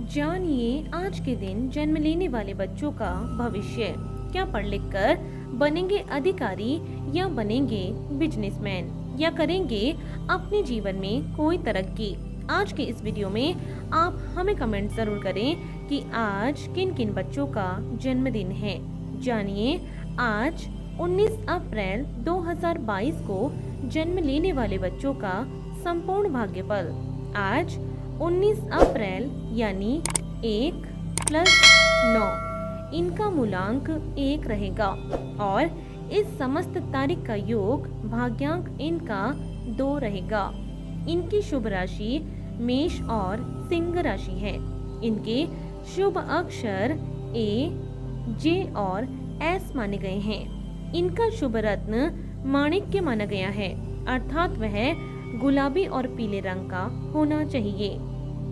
जानिए आज के दिन जन्म लेने वाले बच्चों का भविष्य। क्या पढ़ लिख कर बनेंगे अधिकारी या बनेंगे बिजनेसमैन या करेंगे अपने जीवन में कोई तरक्की। आज के इस वीडियो में आप हमें कमेंट जरूर करें कि आज किन किन बच्चों का जन्मदिन है। जानिए आज 19 अप्रैल 2022 को जन्म लेने वाले बच्चों का संपूर्ण भाग्यफल। आज 19 अप्रैल यानी 1 + 9, इनका मूलांक 1 रहेगा और इस समस्त तारीख का योग भाग्यांक इनका 2 रहेगा। इनकी शुभ राशि मेष और सिंह राशि है। इनके शुभ अक्षर A, J और S माने गए हैं। इनका शुभ रत्न माणिक्य माना गया है, अर्थात वह गुलाबी और पीले रंग का होना चाहिए।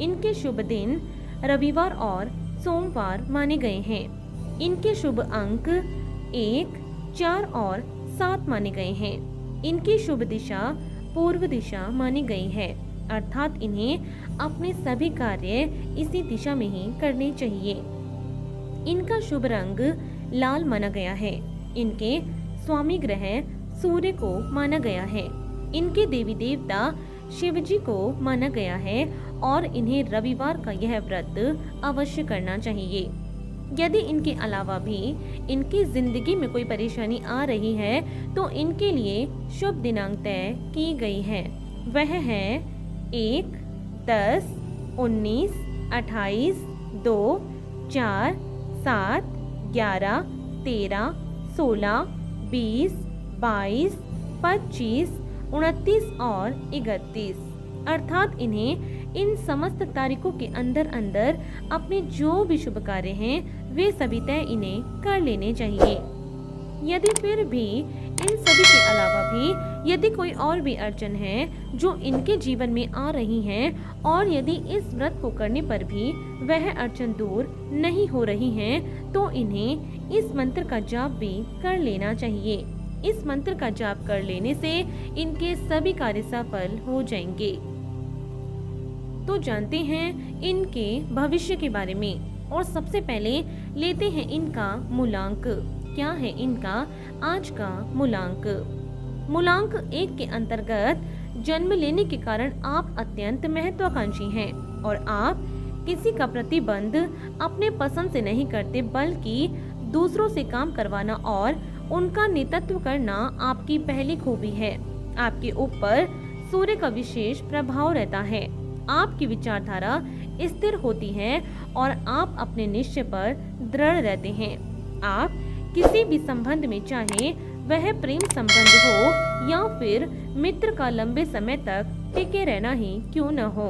इनके शुभ दिन रविवार और सोमवार माने गए हैं। इनके शुभ अंक 1, 4 और 7 माने गए हैं। इनकी शुभ दिशा पूर्व दिशा मानी गई है, अर्थात इन्हें अपने सभी कार्य इसी दिशा में ही करने चाहिए। इनका शुभ रंग लाल माना गया है। इनके स्वामी ग्रह सूर्य को माना गया है। इनके देवी देवता शिव जी को माना गया है और इन्हें रविवार का यह व्रत अवश्य करना चाहिए। यदि इनके अलावा भी इनकी जिंदगी में कोई परेशानी आ रही है तो इनके लिए शुभ दिनांक तय की गई है। वह है 1, 10, 19, 28, 2, 4, 7, 11, 13, 16, 20, 22, 25, 29 और 31, अर्थात इन्हें इन समस्त तारीखों के अंदर अंदर अपने जो भी शुभ कार्य हैं वे सभी तय इन्हें कर लेने चाहिए। यदि फिर भी इन सभी के अलावा भी यदि कोई और भी अड़चन है जो इनके जीवन में आ रही हैं और यदि इस व्रत को करने पर भी वह अड़चन दूर नहीं हो रही हैं तो इन्हें इस मंत्र का जाप भी कर लेना चाहिए। इस मंत्र का जाप कर लेने से इनके सभी कार्य सफल हो जाएंगे। तो जानते हैं इनके भविष्य के बारे में और सबसे पहले लेते हैं इनका मूलांक। क्या है इनका आज का मूलांक? मूलांक 1 के अंतर्गत जन्म लेने के कारण आप अत्यंत महत्वाकांक्षी हैं और आप किसी का प्रतिबंध अपने पसंद से नहीं करते, बल्कि दूसरों से काम करवाना और उनका नेतृत्व करना आपकी पहली खूबी है। आपके ऊपर सूर्य का विशेष प्रभाव रहता है। आपकी विचारधारा स्थिर होती है और आप अपने निश्चय पर दृढ़ रहते हैं। आप किसी भी संबंध में, चाहे वह प्रेम संबंध हो या फिर मित्र का लंबे समय तक टिके रहना ही क्यों न हो,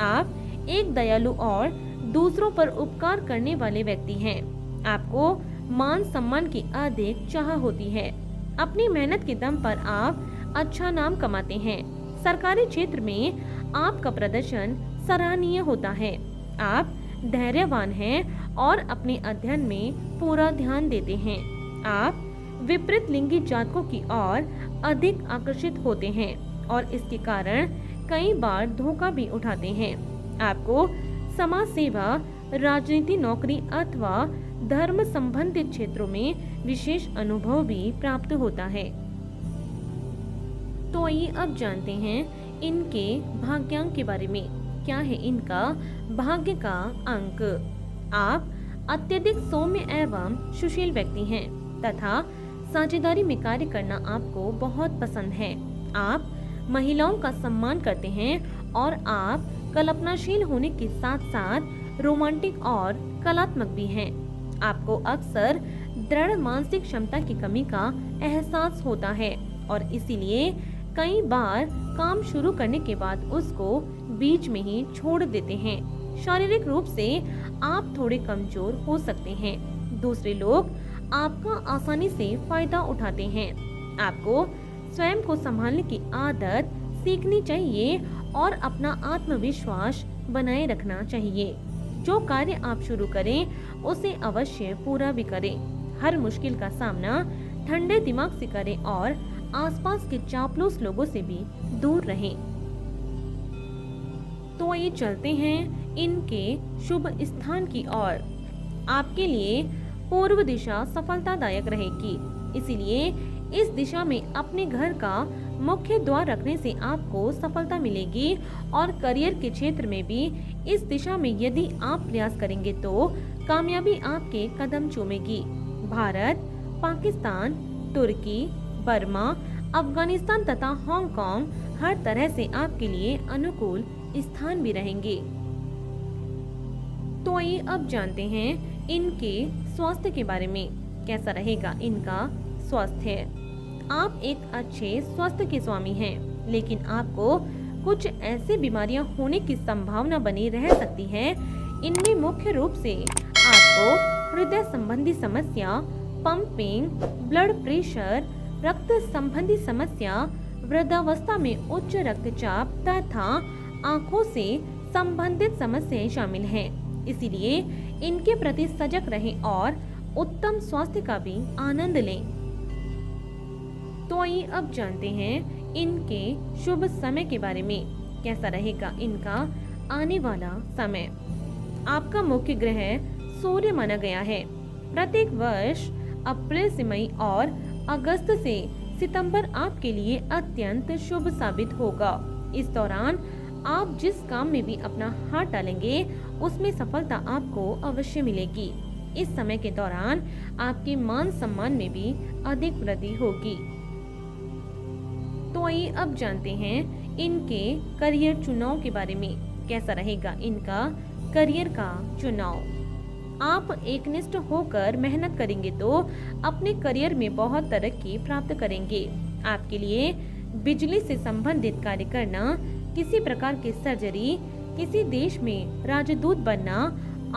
आप एक दयालु और दूसरों पर उपकार करने वाले व्यक्ति हैं। आपको मान सम्मान की अधिक चाह होती है। अपनी मेहनत के दम पर आप अच्छा नाम कमाते हैं। सरकारी क्षेत्र में आपका प्रदर्शन सराहनीय होता है। आप धैर्यवान हैं और अपने अध्ययन में पूरा ध्यान देते हैं। आप विपरीत लिंगी जातकों की ओर अधिक आकर्षित होते हैं और इसके कारण कई बार धोखा भी उठाते हैं। आपको समाज सेवा, राजनीति, नौकरी अथवा धर्म संबंधित क्षेत्रों में विशेष अनुभव भी प्राप्त होता है। तो आइए अब जानते हैं इनके भाग्यांक के बारे में। क्या है इनका भाग्य का अंक? आप अत्यधिक सौम्य एवं सुशील व्यक्ति हैं तथा साझेदारी में कार्य करना आपको बहुत पसंद है। आप महिलाओं का सम्मान करते हैं और आप कल्पनाशील होने के साथ साथ रोमांटिक और कलात्मक भी हैं। आपको अक्सर दृढ़ मानसिक क्षमता की कमी का एहसास होता है और इसीलिए कई बार काम शुरू करने के बाद उसको बीच में ही छोड़ देते हैं। शारीरिक रूप से आप थोड़े कमजोर हो सकते हैं। दूसरे लोग आपका आसानी से फायदा उठाते हैं। आपको स्वयं को संभालने की आदत सीखनी चाहिए और अपना आत्मविश्वास बनाए रखना चाहिए। जो कार्य आप शुरू करें उसे अवश्य पूरा भी करें। हर मुश्किल का सामना ठंडे दिमाग से करें और आसपास के चापलूस लोगों से भी दूर रहें। तो ये चलते हैं इनके शुभ स्थान की ओर। आपके लिए पूर्व दिशा सफलतादायक रहेगी, इसीलिए इस दिशा में अपने घर का मुख्य द्वार रखने से आपको सफलता मिलेगी और करियर के क्षेत्र में भी इस दिशा में यदि आप प्रयास करेंगे तो कामयाबी आपके कदम चूमेगी। भारत, पाकिस्तान, तुर्की, बर्मा, अफगानिस्तान तथा हांगकांग हर तरह से आपके लिए अनुकूल स्थान भी रहेंगे। तो आइए अब जानते हैं इनके स्वास्थ्य के बारे में। कैसा रहेगा इनका स्वास्थ्य? आप एक अच्छे स्वास्थ्य के स्वामी हैं, लेकिन आपको कुछ ऐसी बीमारियां होने की संभावना बनी रह सकती है। इनमें मुख्य रूप से आपको हृदय संबंधी समस्या, पंपिंग, ब्लड प्रेशर, रक्त संबंधी समस्या, वृद्धावस्था में उच्च रक्तचाप तथा आंखों से संबंधित समस्याएं शामिल हैं। इसीलिए इनके प्रति सजग रहें और उत्तम स्वास्थ्य का भी आनंद लें। तो आइए अब जानते हैं इनके शुभ समय के बारे में। कैसा रहेगा इनका आने वाला समय? आपका मुख्य ग्रह सूर्य माना गया है। प्रत्येक वर्ष अप्रैल से मई और अगस्त से सितंबर आपके लिए अत्यंत शुभ साबित होगा। इस दौरान आप जिस काम में भी अपना हाथ डालेंगे उसमें सफलता आपको अवश्य मिलेगी। इस समय के दौरान आपके मान सम्मान में भी अधिक वृद्धि होगी। तो आइए अब जानते हैं इनके करियर चुनाव के बारे में। कैसा रहेगा इनका करियर का चुनाव? आप एकनिष्ठ होकर मेहनत करेंगे तो अपने करियर में बहुत तरक्की प्राप्त करेंगे। आपके लिए बिजली से संबंधित कार्य करना, किसी प्रकार की सर्जरी, किसी देश में राजदूत बनना,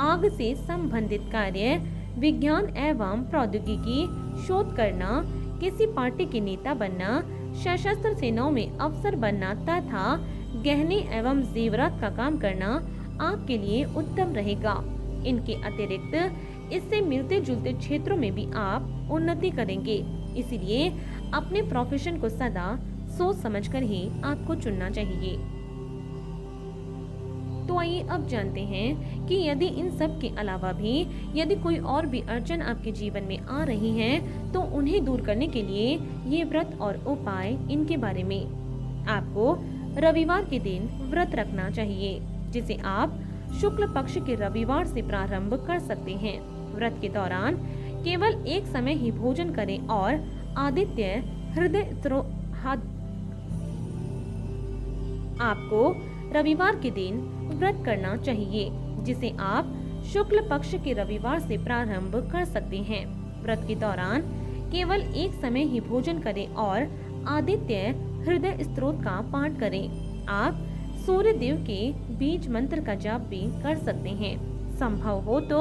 आग से संबंधित कार्य, विज्ञान एवं प्रौद्योगिकी शोध करना, किसी पार्टी के नेता बनना, सशस्त्र सेनाओं में अफसर बनना तथा गहने एवं जेवरात का काम करना आपके लिए उत्तम रहेगा। इनके अतिरिक्त इससे मिलते जुलते क्षेत्रों में भी आप उन्नति करेंगे। इसीलिए अपने प्रोफेशन को सदा सोच समझकर ही आपको चुनना चाहिए। तो आइए अब जानते हैं कि यदि इन सब के अलावा भी यदि कोई और भी अड़चन आपके जीवन में आ रही है तो उन्हें दूर करने के लिए ये व्रत और उपाय इनके बारे में। आपको रविवार के दिन व्रत रखना चाहिए, जिसे आप शुक्ल पक्ष के रविवार से प्रारंभ कर सकते हैं। व्रत के दौरान केवल एक समय ही भोजन करें और आदित्य हृदय आपको रविवार के दिन व्रत करना चाहिए, जिसे आप शुक्ल पक्ष के रविवार से प्रारंभ कर सकते हैं। व्रत के दौरान केवल एक समय ही भोजन करें और आदित्य हृदय स्तोत्र का पाठ करें। आप सूर्य देव के बीज मंत्र का जाप भी कर सकते हैं। संभव हो तो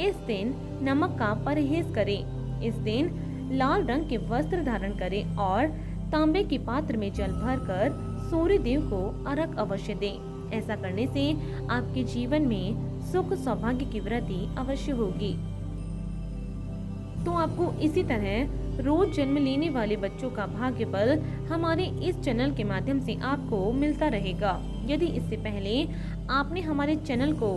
इस दिन नमक का परहेज करें। इस दिन लाल रंग के वस्त्र धारण करें और तांबे के पात्र में जल भरकर सूर्य देव को अर्घ अवश्य दें। ऐसा करने से आपके जीवन में सुख सौभाग्य की वृद्धि अवश्य होगी। तो आपको इसी तरह रोज जन्म लेने वाले बच्चों का भाग्य बल हमारे इस चैनल के माध्यम से आपको मिलता रहेगा। यदि इससे पहले आपने हमारे चैनल को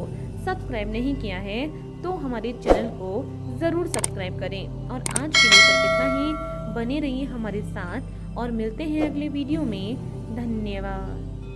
सब्सक्राइब नहीं किया है तो हमारे चैनल को जरूर सब्सक्राइब करें। और आज के लिए सिर्फ इतना ही। बने रहिए हमारे साथ और मिलते हैं अगले वीडियो में। धन्यवाद।